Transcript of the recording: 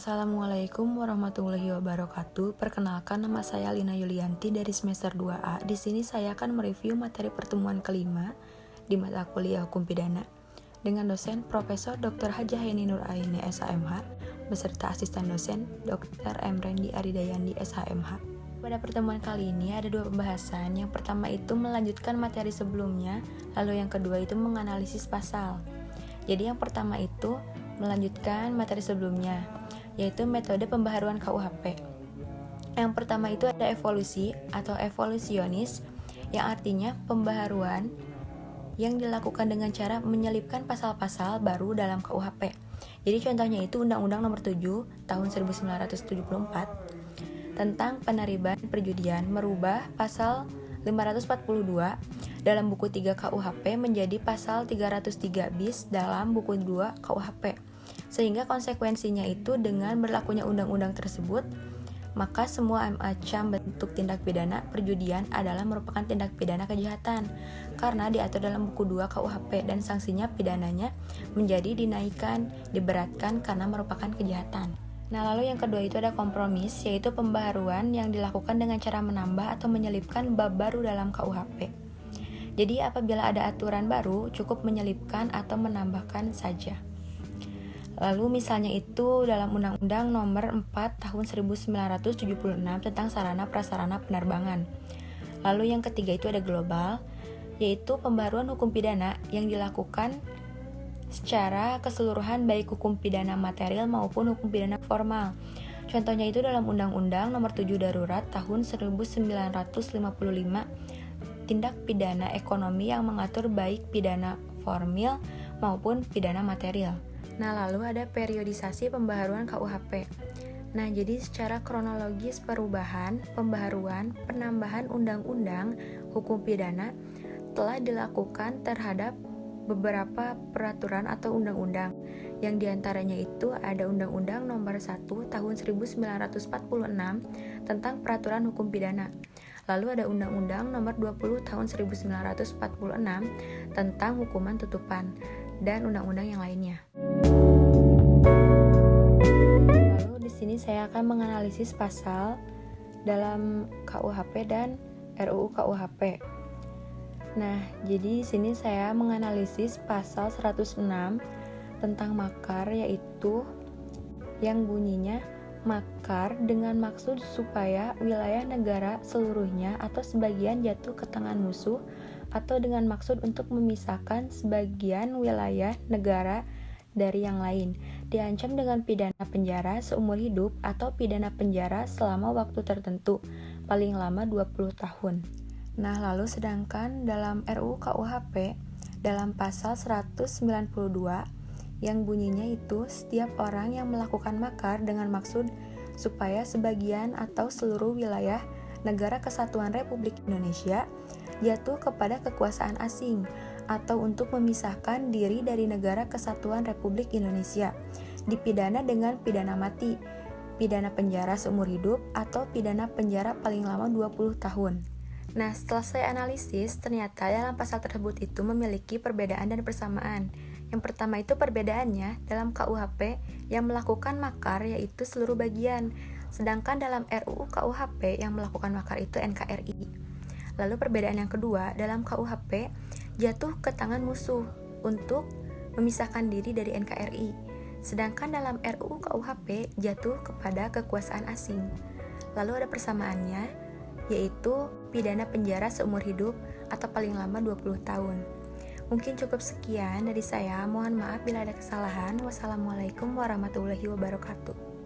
Assalamualaikum warahmatullahi wabarakatuh. Perkenalkan, nama saya Lina Yulianti dari semester 2A. Di sini saya akan mereview materi pertemuan kelima di mata kuliah Hukum Pidana dengan dosen Profesor Dr. Hajah Heni Nur Aini SHMH beserta asisten dosen Dr. Emrendi Aridayandi SHMH. Pada pertemuan kali ini ada dua pembahasan. Yang pertama itu melanjutkan materi sebelumnya, lalu yang kedua itu menganalisis pasal. Jadi yang pertama itu melanjutkan materi sebelumnya, yaitu metode pembaharuan KUHP. Yang pertama itu ada evolusi atau evolusionis, yang artinya pembaharuan yang dilakukan dengan cara menyelipkan pasal-pasal baru dalam KUHP. Jadi contohnya itu Undang-Undang Nomor 7 Tahun 1974 tentang penerimaan perjudian merubah pasal 542 dalam buku 3 KUHP menjadi pasal 303 bis dalam buku 2 KUHP. Sehingga konsekuensinya itu dengan berlakunya undang-undang tersebut, maka semua macam bentuk tindak pidana perjudian adalah merupakan tindak pidana kejahatan karena diatur dalam buku 2 KUHP dan sanksinya pidananya menjadi dinaikkan, diberatkan karena merupakan kejahatan. Nah, lalu yang kedua itu ada kompromis, yaitu pembaharuan yang dilakukan dengan cara menambah atau menyelipkan bab baru dalam KUHP. Jadi apabila ada aturan baru, cukup menyelipkan atau menambahkan saja. Lalu misalnya itu dalam Undang-Undang Nomor 4 Tahun 1976 tentang sarana prasarana penerbangan. Lalu yang ketiga itu ada global, yaitu pembaruan hukum pidana yang dilakukan secara keseluruhan baik hukum pidana material maupun hukum pidana formal. Contohnya itu dalam Undang-Undang Nomor 7 Darurat Tahun 1955 tindak pidana ekonomi yang mengatur baik pidana formil maupun pidana material. Nah, lalu ada periodisasi pembaharuan KUHP. Nah, jadi secara kronologis perubahan, pembaharuan, penambahan undang-undang hukum pidana telah dilakukan terhadap beberapa peraturan atau undang-undang. Yang diantaranya itu ada Undang-Undang Nomor 1 Tahun 1946 tentang peraturan hukum pidana. Lalu ada Undang-Undang Nomor 20 Tahun 1946 tentang hukuman tutupan dan undang-undang yang lainnya. Lalu di sini saya akan menganalisis pasal dalam KUHP dan RUU KUHP. Nah, jadi di sini saya menganalisis pasal 106 tentang makar, yaitu yang bunyinya makar dengan maksud supaya wilayah negara seluruhnya atau sebagian jatuh ke tangan musuh atau dengan maksud untuk memisahkan sebagian wilayah negara dari yang lain, diancam dengan pidana penjara seumur hidup atau pidana penjara selama waktu tertentu, paling lama 20 tahun. Nah, lalu sedangkan dalam RUU KUHP, dalam pasal 192, yang bunyinya itu setiap orang yang melakukan makar dengan maksud supaya sebagian atau seluruh wilayah negara kesatuan Republik Indonesia jatuh kepada kekuasaan asing atau untuk memisahkan diri dari negara kesatuan Republik Indonesia dipidana dengan pidana mati, pidana penjara seumur hidup atau pidana penjara paling lama 20 tahun. Nah, setelah saya analisis, ternyata dalam pasal tersebut itu memiliki perbedaan dan persamaan. Yang pertama itu perbedaannya dalam KUHP yang melakukan makar yaitu seluruh bagian, sedangkan dalam RUU KUHP yang melakukan makar itu NKRI. Lalu perbedaan yang kedua, dalam KUHP jatuh ke tangan musuh untuk memisahkan diri dari NKRI, sedangkan dalam RUU KUHP jatuh kepada kekuasaan asing. Lalu ada persamaannya, yaitu pidana penjara seumur hidup atau paling lama 20 tahun. Mungkin cukup sekian dari saya, mohon maaf bila ada kesalahan. Wassalamualaikum warahmatullahi wabarakatuh.